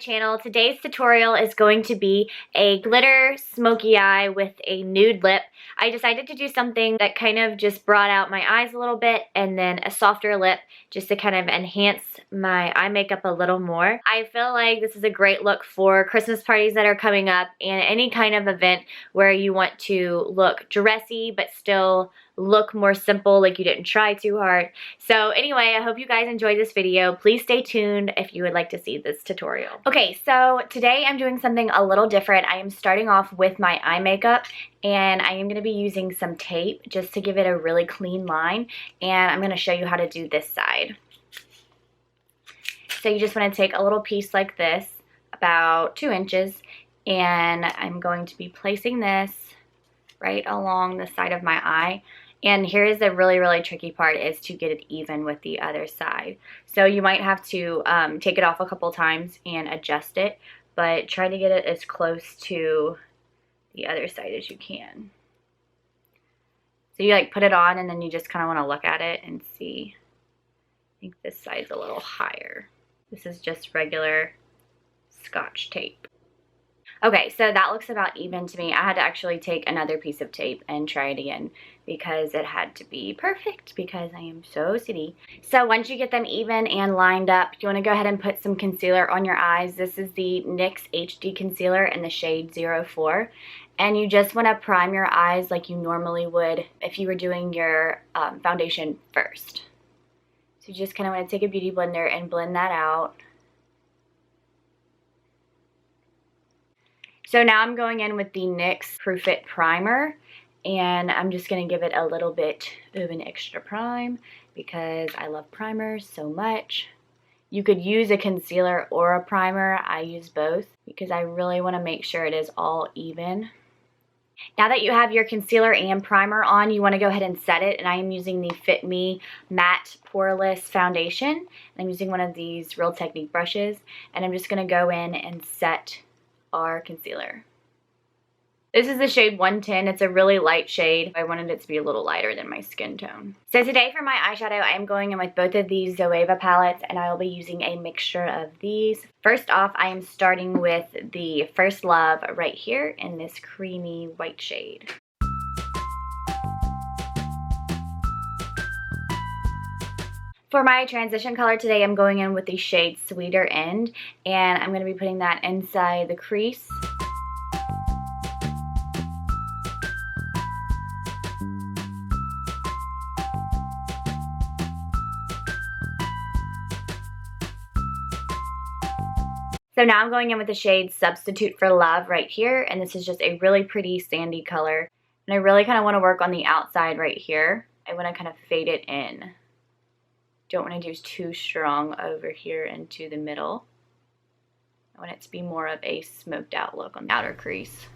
channel. Today's tutorial is going to be a glitter smoky eye with a nude lip. I decided to do something that kind of just brought out my eyes a little bit and then a softer lip just to kind of enhance my eye makeup a little more. I feel like this is a great look for Christmas parties that are coming up and any kind of event where you want to look dressy but still look more simple, like you didn't try too hard. So anyway, I hope you guys enjoyed this video. Please stay tuned if you would like to see this tutorial. Okay, so today I'm doing something a little different. I am starting off with my eye makeup and I am going to be using some tape just to give it a really clean line, and I'm going to show you how to do this side. So you just want to take a little piece like this, about 2 inches, and I'm going to be placing this right along the side of my eye. And here's the really tricky part, is to get it even with the other side. So you might have to take it off a couple times and adjust it, but try to get it as close to the other side as you can. So you like put it on and then you just kind of want to look at it and see. I think this side's a little higher. This is just regular Scotch tape. Okay, so that looks about even to me. I had to actually take another piece of tape and try it again because it had to be perfect because I am so silly. So once you get them even and lined up, you want to go ahead and put some concealer on your eyes. This is the NYX HD Concealer in the shade 04. And you just want to prime your eyes like you normally would if you were doing your foundation first. So you just kind of want to take a beauty blender and blend that out. So now I'm going in with the NYX Proof It Primer, and I'm just going to give it a little bit of an extra prime because I love primers so much. You could use a concealer or a primer. I use both because I really want to make sure it is all even. Now that you have your concealer and primer on, you want to go ahead and set it, and I am using the Fit Me Matte Poreless Foundation. I'm using one of these Real Technique brushes, and I'm just going to go in and set our concealer. This is the shade 110. It's a really light shade. I wanted it to be a little lighter than my skin tone. So today for my eyeshadow, I am going in with both of these Zoeva palettes, and I will be using a mixture of these. First off, I am starting with the First Love right here in this creamy white shade. For my transition color today, I'm going in with the shade Sweeter End, and I'm going to be putting that inside the crease. So now I'm going in with the shade Substitute for Love right here, and this is just a really pretty sandy color. And I really kind of want to work on the outside right here. I want to kind of fade it in. Don't want to do too strong over here into the middle. I want it to be more of a smoked out look on the outer crease.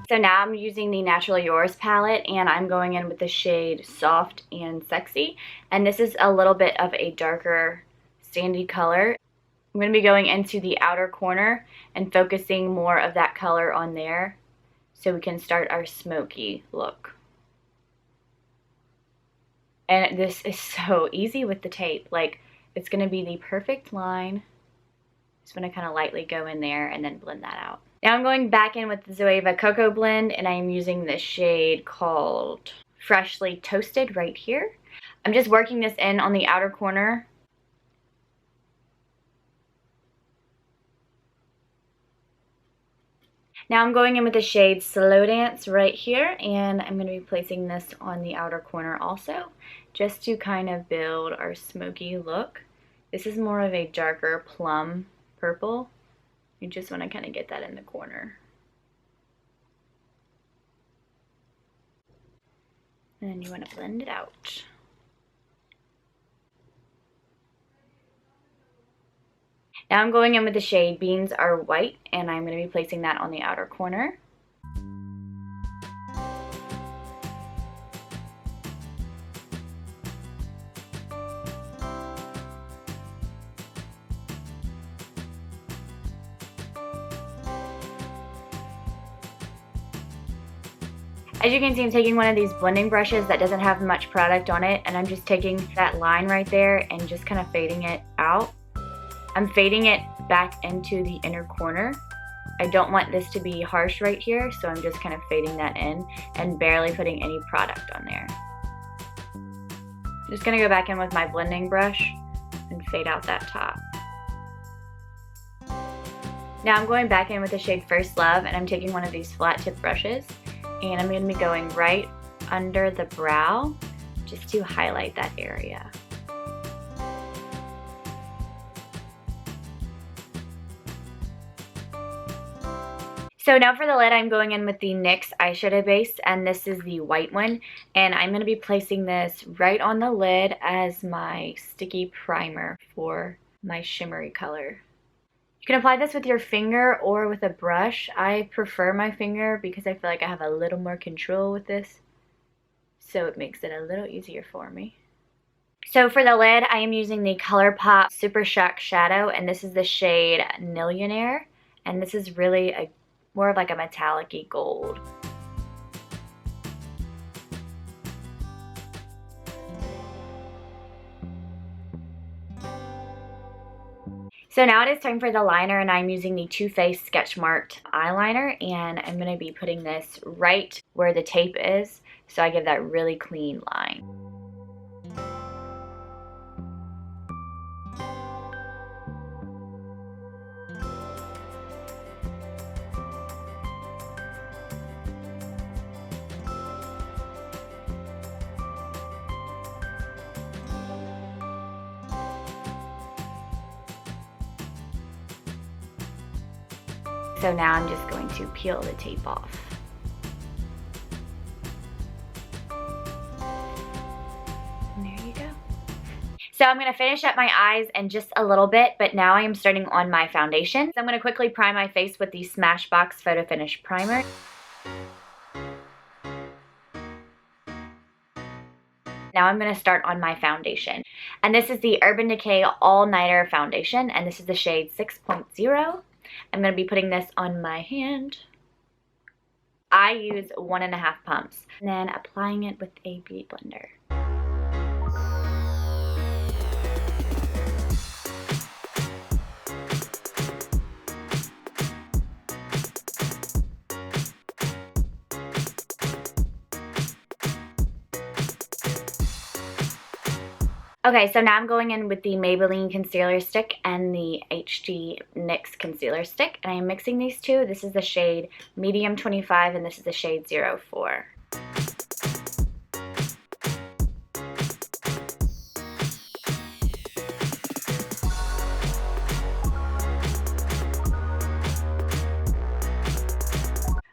So now I'm using the Naturally Yours palette, and I'm going in with the shade Soft and Sexy. And this is a little bit of a darker sandy color. I'm going to be going into the outer corner and focusing more of that color on there so we can start our smoky look. And this is so easy with the tape. Like, it's going to be the perfect line. Just want to kind of lightly go in there and then blend that out. Now I'm going back in with the Zoeva Cocoa Blend, and I am using the shade called Freshly Toasted right here. I'm just working this in on the outer corner. Now I'm going in with the shade Slow Dance right here, and I'm going to be placing this on the outer corner also, just to kind of build our smoky look. This is more of a darker plum purple. You just want to kind of get that in the corner. And then you want to blend it out. Now I'm going in with the shade Beans Are White, and I'm going to be placing that on the outer corner. As you can see, I'm taking one of these blending brushes that doesn't have much product on it, and I'm just taking that line right there and just kind of fading it out. I'm fading it back into the inner corner. I don't want this to be harsh right here, so I'm just kind of fading that in and barely putting any product on there. I'm just gonna go back in with my blending brush and fade out that top. Now I'm going back in with the shade First Love, and I'm taking one of these flat tip brushes, and I'm gonna be going right under the brow just to highlight that area. So now for the lid, I'm going in with the NYX eyeshadow base, and this is the white one, and I'm going to be placing this right on the lid as my sticky primer for my shimmery color. You can apply this with your finger or with a brush. I prefer my finger because I feel like I have a little more control with this, so it makes it a little easier for me. So for the lid, I am using the ColourPop Super Shock Shadow, and this is the shade Millionaire, and this is really more of like a metallic-y gold. So now it is time for the liner, and I'm using the Too Faced Sketch Marked eyeliner, and I'm going to be putting this right where the tape is, so I give that really clean line. So now I'm just going to peel the tape off. And there you go. So I'm going to finish up my eyes in just a little bit, but now I am starting on my foundation. So I'm going to quickly prime my face with the Smashbox Photo Finish Primer. Now I'm going to start on my foundation. And this is the Urban Decay All Nighter Foundation, and this is the shade 6.0. I'm going to be putting this on my hand. I use 1.5 pumps, and then applying it with a beauty blender. Okay, so now I'm going in with the Maybelline Concealer Stick and the HD NYX Concealer Stick, and I'm mixing these two. This is the shade Medium 25, and this is the shade 04.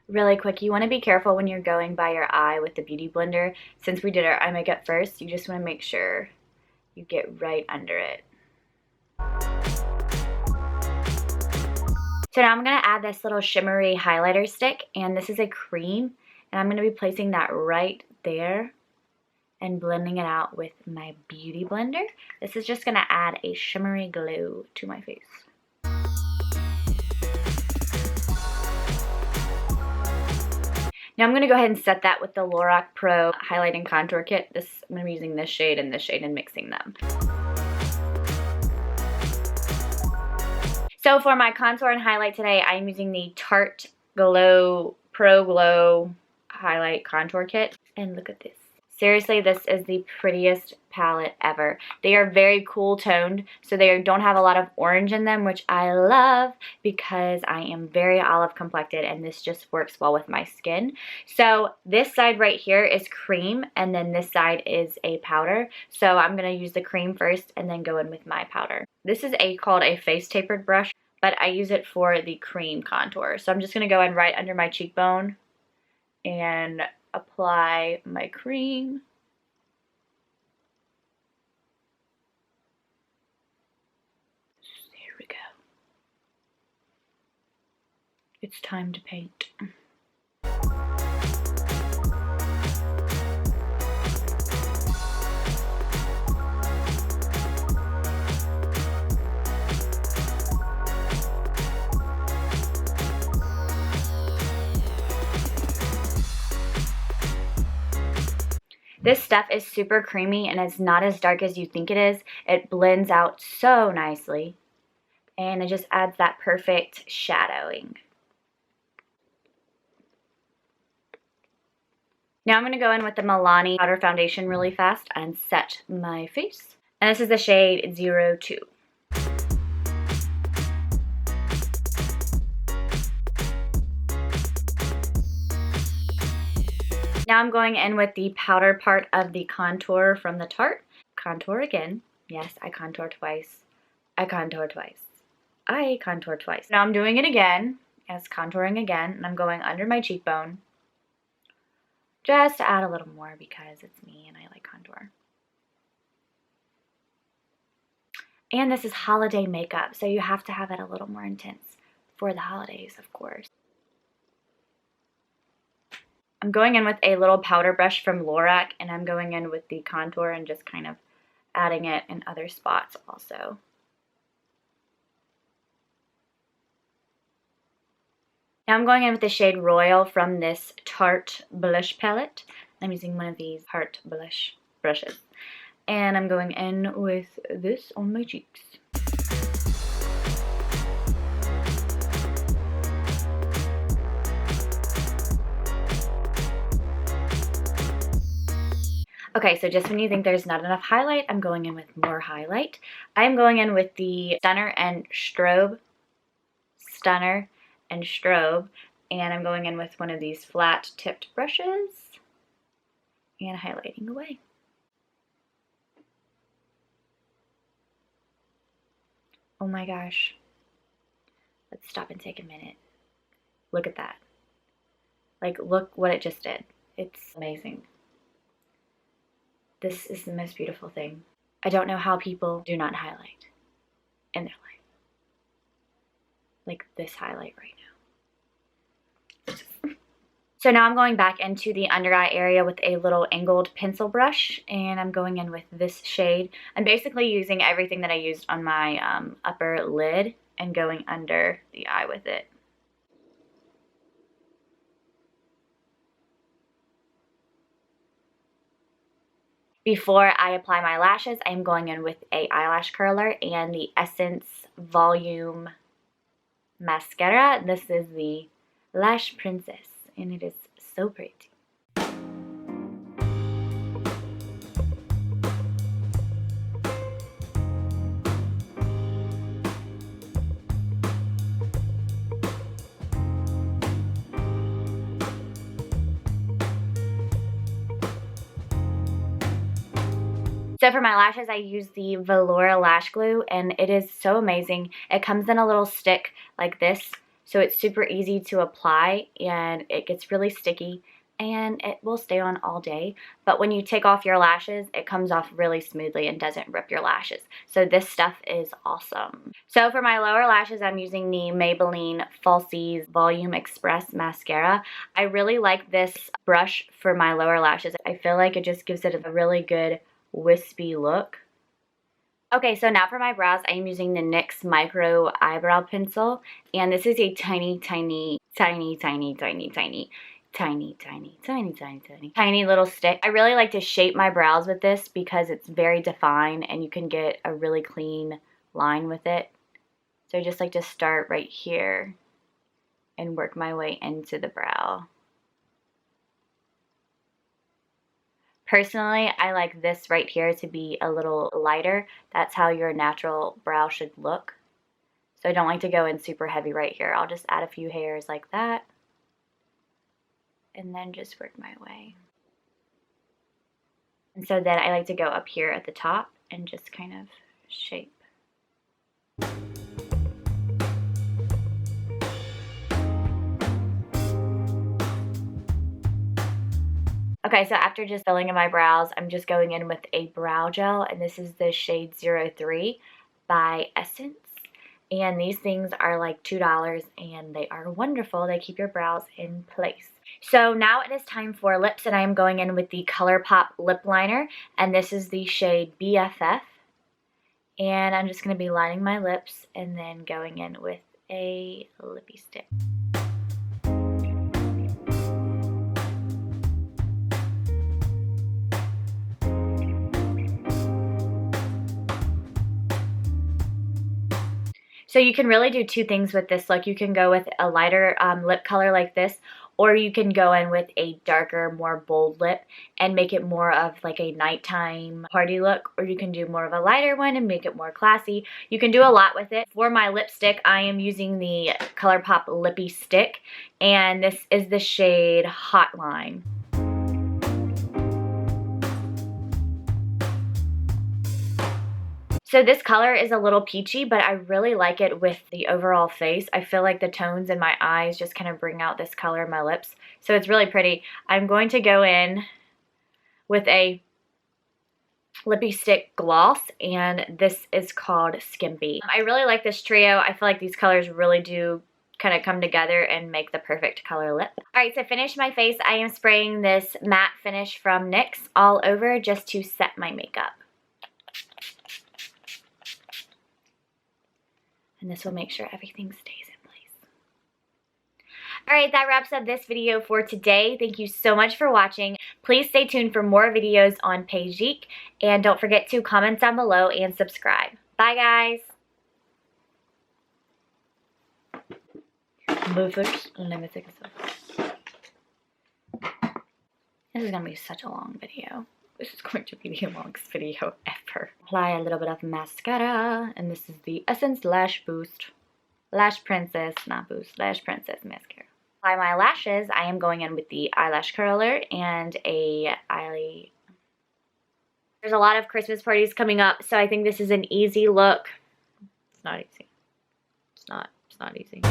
Really quick, you want to be careful when you're going by your eye with the Beauty Blender. Since we did our eye makeup first, you just want to make sure you get right under it. So now I'm going to add this little shimmery highlighter stick, and this is a cream, and I'm going to be placing that right there and blending it out with my Beauty Blender. This is just going to add a shimmery glow to my face. Now I'm going to go ahead and set that with the Lorac Pro Highlight and Contour Kit. I'm going to be using this shade and mixing them. So for my contour and highlight today, I'm using the Tarte Glow Pro Glow Highlight Contour Kit. And look at this. Seriously, this is the prettiest palette ever. They are very cool toned, so they don't have a lot of orange in them, which I love because I am very olive complected, and this just works well with my skin. So this side right here is cream, and then this side is a powder. So I'm going to use the cream first and then go in with my powder. This is called a face tapered brush, but I use it for the cream contour. So I'm just going to go in right under my cheekbone and apply my cream. There we go. It's time to paint. This stuff is super creamy and it's not as dark as you think it is. It blends out so nicely and it just adds that perfect shadowing. Now I'm going to go in with the Milani powder foundation really fast and set my face. And this is the shade 02. Now I'm going in with the powder part of the contour from the Tarte. Contour again. Yes, I contour twice. I contour twice. I contour twice. Now I'm doing it again. Yes, contouring again. And I'm going under my cheekbone. Just to add a little more because it's me and I like contour. And this is holiday makeup, so you have to have it a little more intense for the holidays, of course. I'm going in with a little powder brush from Lorac, and I'm going in with the contour and just kind of adding it in other spots also. Now I'm going in with the shade Royal from this Tarte blush palette. I'm using one of these Tarte blush brushes. And I'm going in with this on my cheeks. Okay, so just when you think there's not enough highlight, I'm going in with more highlight. I'm going in with the Stunner and Strobe, and I'm going in with one of these flat tipped brushes and highlighting away. Oh my gosh. Let's stop and take a minute. Look at that. Like, look what it just did. It's amazing. This is the most beautiful thing. I don't know how people do not highlight in their life. Like this highlight right now. So now I'm going back into the under eye area with a little angled pencil brush, and I'm going in with this shade. I'm basically using everything that I used on my upper lid and going under the eye with it. Before I apply my lashes, I'm going in with a eyelash curler and the Essence Volume Mascara. This is the Lash Princess, and it is so pretty. So for my lashes, I use the Velour Lash Glue, and it is so amazing. It comes in a little stick like this, so it's super easy to apply, and it gets really sticky, and it will stay on all day. But when you take off your lashes, it comes off really smoothly and doesn't rip your lashes. So this stuff is awesome. So for my lower lashes, I'm using the Maybelline Falsies Volume Express Mascara. I really like this brush for my lower lashes. I feel like it just gives it a really good wispy look. Okay, so now for my brows, I am using the NYX Micro Eyebrow Pencil, and this is a tiny little stick. I really like to shape my brows with this because it's very defined and you can get a really clean line with it. So I just like to start right here and work my way into the brow. Personally, I like this right here to be a little lighter. That's how your natural brow should look. So I don't like to go in super heavy right here. I'll just add a few hairs like that. And then just work my way. And so then I like to go up here at the top and just kind of shape. Okay, so after just filling in my brows, I'm just going in with a brow gel, and this is the shade 03 by Essence. And these things are like $2, and they are wonderful. They keep your brows in place. So now it is time for lips, and I am going in with the ColourPop lip liner, and this is the shade BFF. And I'm just going to be lining my lips and then going in with a lippy stick. So you can really do two things with this look. You can go with a lighter lip color like this, or you can go in with a darker, more bold lip and make it more of like a nighttime party look, or you can do more of a lighter one and make it more classy. You can do a lot with it. For my lipstick, I am using the ColourPop Lippy Stick, and this is the shade Hotline. So this color is a little peachy, but I really like it with the overall face. I feel like the tones in my eyes just kind of bring out this color in my lips. So it's really pretty. I'm going to go in with a Lippy Stick gloss, and this is called Skimpy. I really like this trio. I feel like these colors really do kind of come together and make the perfect color lip. Alright, to finish my face, I am spraying this matte finish from NYX all over just to set my makeup. And this will make sure everything stays in place. Alright, that wraps up this video for today. Thank you so much for watching. Please stay tuned for more videos on Paige, and don't forget to comment down below and subscribe. Bye guys! This is going to be such a long video. This is going to be the longest video ever. Apply a little bit of mascara, and this is the Essence Lash Boost. Lash Princess, not Boost, Lash Princess mascara. Apply my lashes. I am going in with the eyelash curler and a eyelid. There's a lot of Christmas parties coming up, so I think this is an easy look. It's not easy. It's not easy.